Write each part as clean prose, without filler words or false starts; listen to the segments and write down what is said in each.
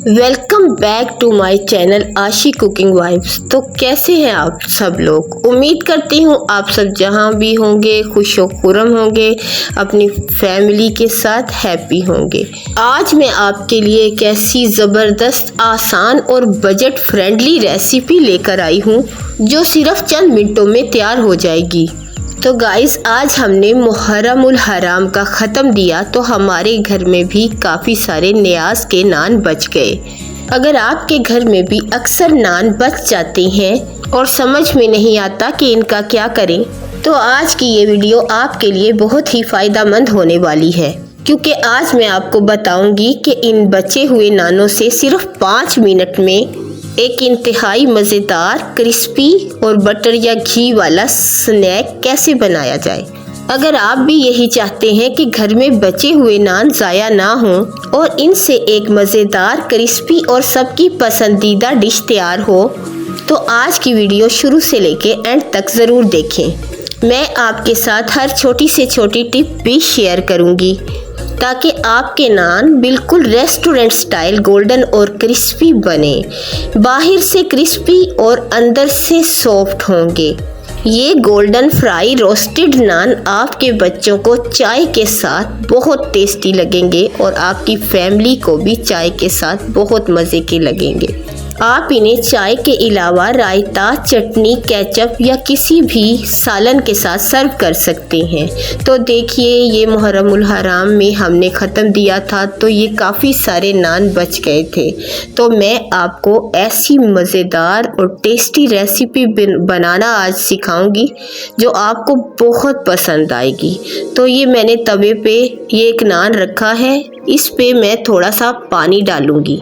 Welcome back to my channel Ashi cooking vibes. तो कैसे हैं आप सब लोग। उम्मीद करती हूँ आप सब जहाँ भी होंगे खुश व खुर्रम होंगे, अपनी फैमिली के साथ हैप्पी होंगे। आज मैं आपके लिए एक ऐसी ज़बरदस्त, आसान और बजट फ्रेंडली रेसिपी लेकर आई हूँ जो सिर्फ चंद मिनटों में तैयार हो जाएगी। तो गाइस, आज हमने मुहर्रमुल हराम का ख़त्म दिया तो हमारे घर में भी काफ़ी सारे न्याज के नान बच गए। अगर आपके घर में भी अक्सर नान बच जाते हैं और समझ में नहीं आता कि इनका क्या करें, तो आज की ये वीडियो आपके लिए बहुत ही फ़ायदेमंद होने वाली है, क्योंकि आज मैं आपको बताऊंगी कि इन बचे हुए नानों से सिर्फ 5 मिनट में एक इंतहाई मज़ेदार, क्रिस्पी और बटर या घी वाला स्नैक कैसे बनाया जाए। अगर आप भी यही चाहते हैं कि घर में बचे हुए नान ज़ाया ना हों और इनसे एक मज़ेदार, क्रिस्पी और सबकी पसंदीदा डिश तैयार हो, तो आज की वीडियो शुरू से लेके एंड तक ज़रूर देखें। मैं आपके साथ हर छोटी से छोटी टिप भी शेयर करूँगी ताकि आपके नान बिल्कुल रेस्टोरेंट स्टाइल गोल्डन और क्रिस्पी बने। बाहर से क्रिस्पी और अंदर से सॉफ्ट होंगे। ये गोल्डन फ्राई रोस्टेड नान आपके बच्चों को चाय के साथ बहुत टेस्टी लगेंगे और आपकी फैमिली को भी चाय के साथ बहुत मज़े के लगेंगे। आप इन्हें चाय के अलावा रायता, चटनी, केचप या किसी भी सालन के साथ सर्व कर सकते हैं। तो देखिए, ये मुहर्रमुल हराम में हमने ख़त्म दिया था तो ये काफ़ी सारे नान बच गए थे। तो मैं आपको ऐसी मज़ेदार और टेस्टी रेसिपी बनाना आज सिखाऊंगी जो आपको बहुत पसंद आएगी। तो ये मैंने तवे पे ये एक नान रखा है, इस पे मैं थोड़ा सा पानी डालूंगी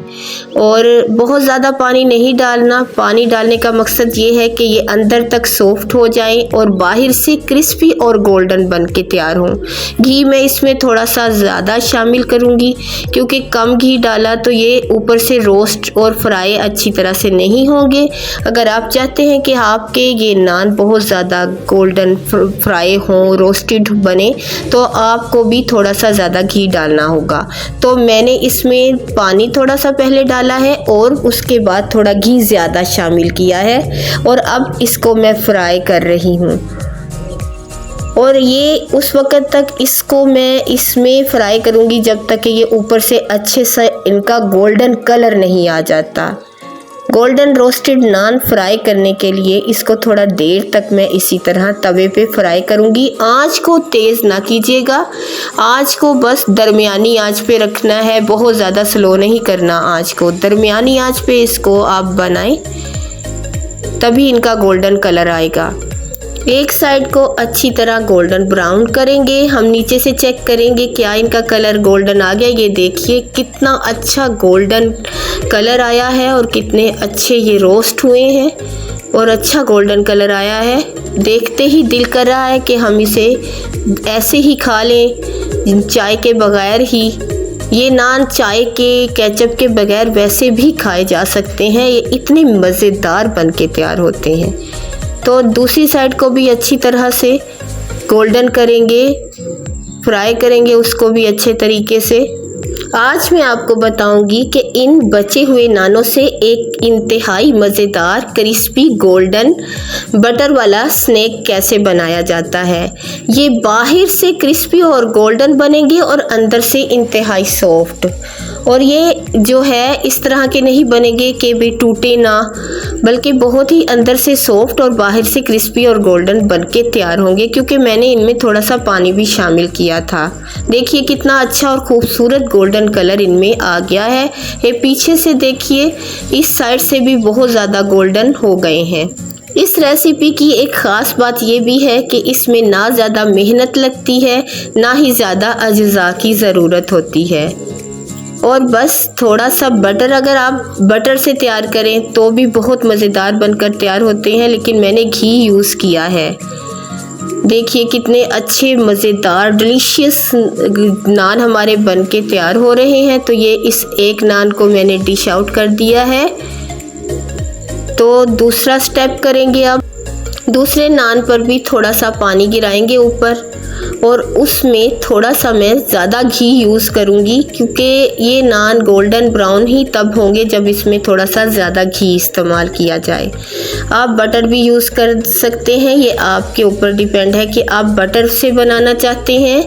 और बहुत ज़्यादा पानी नहीं डालना। पानी डालने का मकसद ये है कि ये अंदर तक सॉफ्ट हो जाए और बाहर से क्रिस्पी और गोल्डन बन के तैयार हों। घी मैं इसमें थोड़ा सा ज़्यादा शामिल करूँगी, क्योंकि कम घी डाला तो ये ऊपर से रोस्ट और फ्राई अच्छी तरह से नहीं होंगे। अगर आप चाहते हैं कि आपके ये नान बहुत ज़्यादा गोल्डन फ्राई हों, रोस्टेड बने, तो आपको भी थोड़ा सा ज़्यादा घी डालना होगा। तो मैंने इसमें पानी थोड़ा सा पहले डाला है और उसके बाद थोड़ा घी ज़्यादा शामिल किया है और अब इसको मैं फ्राई कर रही हूँ। और ये उस वक़्त तक इसको मैं इसमें फ्राई करूँगी जब तक कि ये ऊपर से अच्छे से इनका गोल्डन कलर नहीं आ जाता। गोल्डन रोस्टेड नान फ्राई करने के लिए इसको थोड़ा देर तक मैं इसी तरह तवे पे फ्राई करूँगी। आँच को तेज़ ना कीजिएगा, आँच को बस दरमियानी आँच पे रखना है, बहुत ज़्यादा स्लो नहीं करना आँच को। दरमियानी आँच पे इसको आप बनाएं, तभी इनका गोल्डन कलर आएगा। एक साइड को अच्छी तरह गोल्डन ब्राउन करेंगे। हम नीचे से चेक करेंगे क्या इनका कलर गोल्डन आ गया। ये देखिए कितना अच्छा गोल्डन कलर आया है और कितने अच्छे ये रोस्ट हुए हैं और अच्छा गोल्डन कलर आया है। देखते ही दिल कर रहा है कि हम इसे ऐसे ही खा लें, चाय के बगैर ही। ये नान चाय के, केचप के बगैर वैसे भी खाए जा सकते हैं। ये इतने मज़ेदार बन के तैयार होते हैं। तो दूसरी साइड को भी अच्छी तरह से गोल्डन करेंगे, फ्राई करेंगे उसको भी अच्छे तरीके से। आज मैं आपको बताऊंगी कि इन बचे हुए नानों से एक इंतहाई मज़ेदार, क्रिस्पी, गोल्डन बटर वाला स्नैक कैसे बनाया जाता है। ये बाहर से क्रिस्पी और गोल्डन बनेंगे और अंदर से इंतहाई सॉफ्ट। और ये जो है इस तरह के नहीं बनेंगे कि भी टूटे ना, बल्कि बहुत ही अंदर से सॉफ्ट और बाहर से क्रिस्पी और गोल्डन बन के तैयार होंगे, क्योंकि मैंने इनमें थोड़ा सा पानी भी शामिल किया था। देखिए कितना अच्छा और खूबसूरत गोल्डन कलर इनमें आ गया है। ये पीछे से देखिए, इस साइड से भी बहुत ज़्यादा गोल्डन हो गए हैं। इस रेसिपी की एक ख़ास बात ये भी है कि इसमें ना ज़्यादा मेहनत लगती है, ना ही ज़्यादा अज्जा की ज़रूरत होती है। और बस थोड़ा सा बटर, अगर आप बटर से तैयार करें तो भी बहुत मज़ेदार बनकर तैयार होते हैं, लेकिन मैंने घी यूज़ किया है। देखिए कितने अच्छे मज़ेदार डिलीशियस नान हमारे बन के तैयार हो रहे हैं। तो ये इस एक नान को मैंने डिश आउट कर दिया है। तो दूसरा स्टेप करेंगे। अब दूसरे नान पर भी थोड़ा सा पानी गिराएंगे ऊपर और उसमें थोड़ा सा मैं ज़्यादा घी यूज़ करूँगी, क्योंकि ये नान गोल्डन ब्राउन ही तब होंगे जब इसमें थोड़ा सा ज़्यादा घी इस्तेमाल किया जाए। आप बटर भी यूज़ कर सकते हैं, ये आपके ऊपर डिपेंड है कि आप बटर से बनाना चाहते हैं,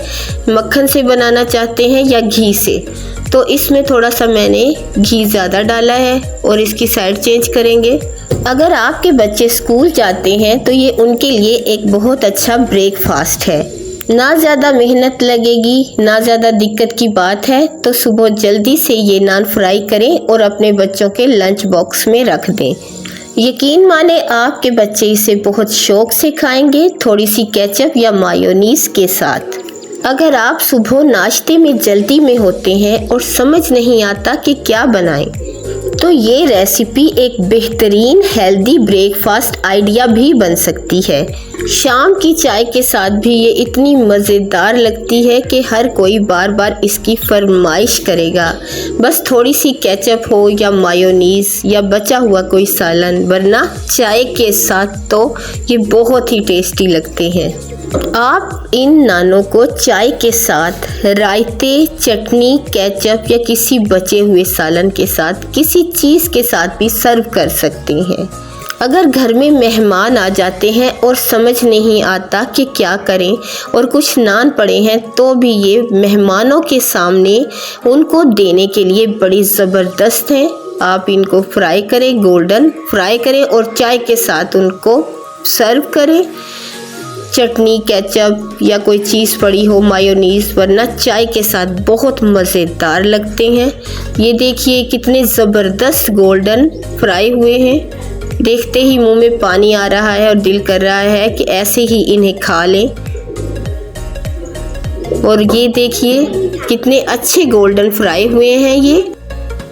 मक्खन से बनाना चाहते हैं या घी से। तो इसमें थोड़ा सा मैंने घी ज़्यादा डाला है और इसकी साइड चेंज करेंगे। अगर आपके बच्चे स्कूल जाते हैं तो ये उनके लिए एक बहुत अच्छा ब्रेकफास्ट है। ना ज़्यादा मेहनत लगेगी, ना ज़्यादा दिक्कत की बात है। तो सुबह जल्दी से ये नान फ्राई करें और अपने बच्चों के लंच बॉक्स में रख दें। यकीन माने आपके बच्चे इसे बहुत शौक से खाएंगे, थोड़ी सी केचप या मायोनीज के साथ। अगर आप सुबह नाश्ते में जल्दी में होते हैं और समझ नहीं आता कि क्या बनाएं, तो ये रेसिपी एक बेहतरीन हेल्दी ब्रेकफास्ट आइडिया भी बन सकती है। शाम की चाय के साथ भी ये इतनी मज़ेदार लगती है कि हर कोई बार बार इसकी फरमाइश करेगा। बस थोड़ी सी केचप हो या मायोनीज या बचा हुआ कोई सालन, वरना चाय के साथ तो ये बहुत ही टेस्टी लगते हैं। आप इन नानों को चाय के साथ रायते, चटनी, केचप या किसी बचे हुए सालन के साथ, किसी चीज़ के साथ भी सर्व कर सकते हैं। अगर घर में मेहमान आ जाते हैं और समझ नहीं आता कि क्या करें और कुछ नान पड़े हैं, तो भी ये मेहमानों के सामने उनको देने के लिए बड़ी ज़बरदस्त हैं। आप इनको फ्राई करें, गोल्डन फ्राई करें और चाय के साथ उनको सर्व करें। चटनी, केचप या कोई चीज़ पड़ी हो, मायोनीज, वरना चाय के साथ बहुत मज़ेदार लगते हैं। ये देखिए कितने ज़बरदस्त गोल्डन फ्राई हुए हैं। देखते ही मुंह में पानी आ रहा है और दिल कर रहा है कि ऐसे ही इन्हें खा लें। और ये देखिए कितने अच्छे गोल्डन फ्राई हुए हैं ये।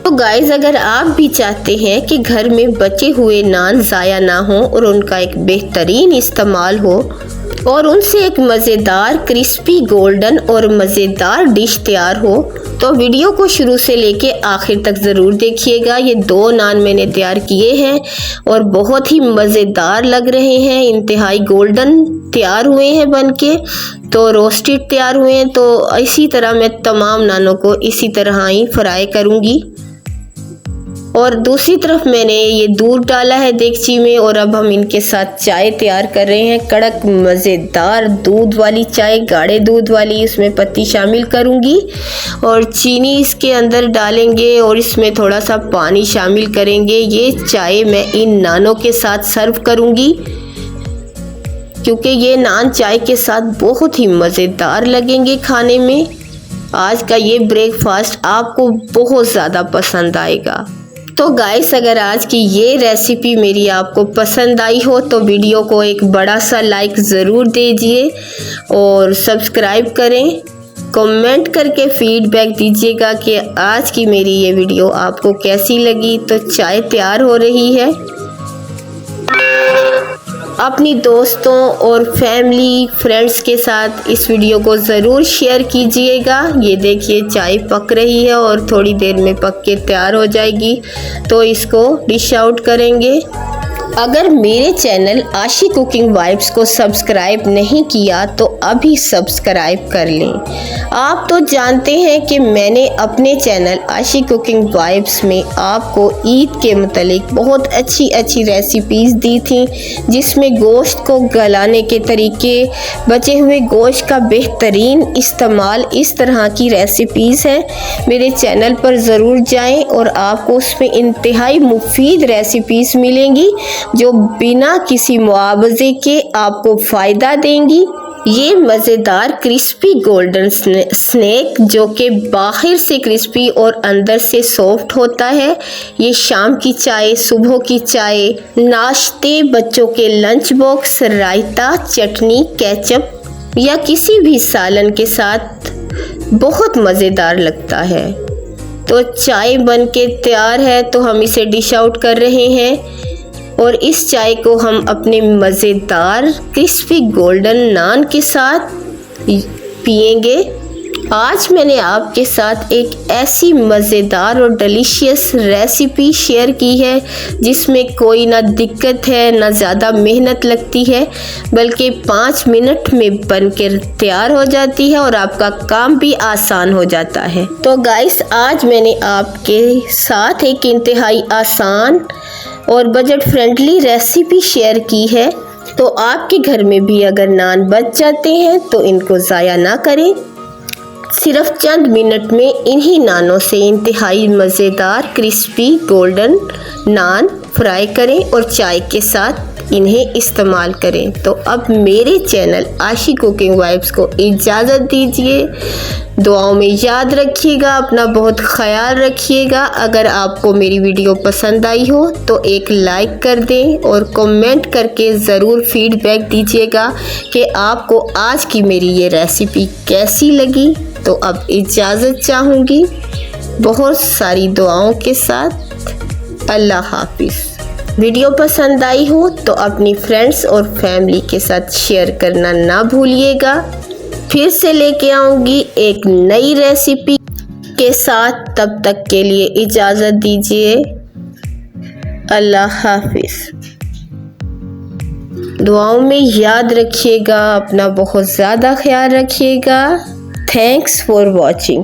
तो गाइस, अगर आप भी चाहते हैं कि घर में बचे हुए नान ज़ाया ना हो और उनका एक बेहतरीन इस्तेमाल हो और उनसे एक मज़ेदार क्रिस्पी गोल्डन और मज़ेदार डिश तैयार हो, तो वीडियो को शुरू से लेके आखिर तक ज़रूर देखिएगा। ये 2 नान मैंने तैयार किए हैं और बहुत ही मज़ेदार लग रहे हैं, इंतहाई गोल्डन तैयार हुए हैं बनके, तो रोस्टेड तैयार हुए हैं। तो इसी तरह मैं तमाम नानों को इसी तरह ही फ्राई करूँगी। और दूसरी तरफ मैंने ये दूध डाला है देगची में और अब हम इनके साथ चाय तैयार कर रहे हैं। कड़क मज़ेदार दूध वाली चाय, गाढ़े दूध वाली। इसमें पत्ती शामिल करूँगी और चीनी इसके अंदर डालेंगे और इसमें थोड़ा सा पानी शामिल करेंगे। ये चाय मैं इन नानों के साथ सर्व करूँगी, क्योंकि ये नान चाय के साथ बहुत ही मज़ेदार लगेंगे खाने में। आज का ये ब्रेकफास्ट आपको बहुत ज़्यादा पसंद आएगा। तो गाइस, अगर आज की ये रेसिपी मेरी आपको पसंद आई हो तो वीडियो को एक बड़ा सा लाइक ज़रूर दीजिए और सब्सक्राइब करें। कमेंट करके फीडबैक दीजिएगा कि आज की मेरी ये वीडियो आपको कैसी लगी। तो चाय तैयार हो रही है। अपनी दोस्तों और फैमिली फ्रेंड्स के साथ इस वीडियो को ज़रूर शेयर कीजिएगा। ये देखिए चाय पक रही है और थोड़ी देर में पक के तैयार हो जाएगी, तो इसको डिश आउट करेंगे। अगर मेरे चैनल आशी कुकिंग वाइब्स को सब्सक्राइब नहीं किया तो अभी सब्सक्राइब कर लें। आप तो जानते हैं कि मैंने अपने चैनल आशी कुकिंग वाइब्स में आपको ईद के मुतालिक बहुत अच्छी अच्छी रेसिपीज़ दी थी, जिसमें गोश्त को गलाने के तरीके, बचे हुए गोश्त का बेहतरीन इस्तेमाल, इस तरह की रेसिपीज़ हैं। मेरे चैनल पर ज़रूर जाएं और आपको उसमें इंतहाई मुफीद रेसिपीज़ मिलेंगी जो बिना किसी मुआवजे के आपको फ़ायदा देंगी। ये मज़ेदार क्रिस्पी गोल्डन स्नैक जो कि बाहर से क्रिस्पी और अंदर से सॉफ्ट होता है, ये शाम की चाय, सुबह की चाय, नाश्ते, बच्चों के लंच बॉक्स, रायता, चटनी, केचप या किसी भी सालन के साथ बहुत मज़ेदार लगता है। तो चाय बनके तैयार है, तो हम इसे डिश आउट कर रहे हैं और इस चाय को हम अपने मज़ेदार क्रिस्पी गोल्डन नान के साथ पिएंगे। आज मैंने आपके साथ एक ऐसी मज़ेदार और डिलीशियस रेसिपी शेयर की है जिसमें कोई ना दिक्कत है ना ज़्यादा मेहनत लगती है, बल्कि 5 मिनट में बनकर तैयार हो जाती है और आपका काम भी आसान हो जाता है। तो गाइस, आज मैंने आपके साथ एक इंतहाई आसान और बजट फ्रेंडली रेसिपी शेयर की है। तो आपके घर में भी अगर नान बच जाते हैं तो इनको ज़ाया ना करें। सिर्फ चंद मिनट में इन्हीं नानों से इंतहाई मज़ेदार क्रिस्पी गोल्डन नान फ्राई करें और चाय के साथ इन्हें इस्तेमाल करें। तो अब मेरे चैनल आशी कुकिंग वाइब्स को इजाज़त दीजिए। दुआओं में याद रखिएगा, अपना बहुत ख्याल रखिएगा। अगर आपको मेरी वीडियो पसंद आई हो तो एक लाइक कर दें और कमेंट करके ज़रूर फीडबैक दीजिएगा कि आपको आज की मेरी ये रेसिपी कैसी लगी। तो अब इजाज़त चाहूँगी बहुत सारी दुआओं के साथ। अल्लाह हाफिज़। वीडियो पसंद आई हो तो अपनी फ्रेंड्स और फैमिली के साथ शेयर करना ना भूलिएगा। फिर से लेके आऊँगी एक नई रेसिपी के साथ। तब तक के लिए इजाज़त दीजिए। अल्लाह हाफिज़। दुआओं में याद रखिएगा, अपना बहुत ज़्यादा ख्याल रखिएगा। Thanks for watching.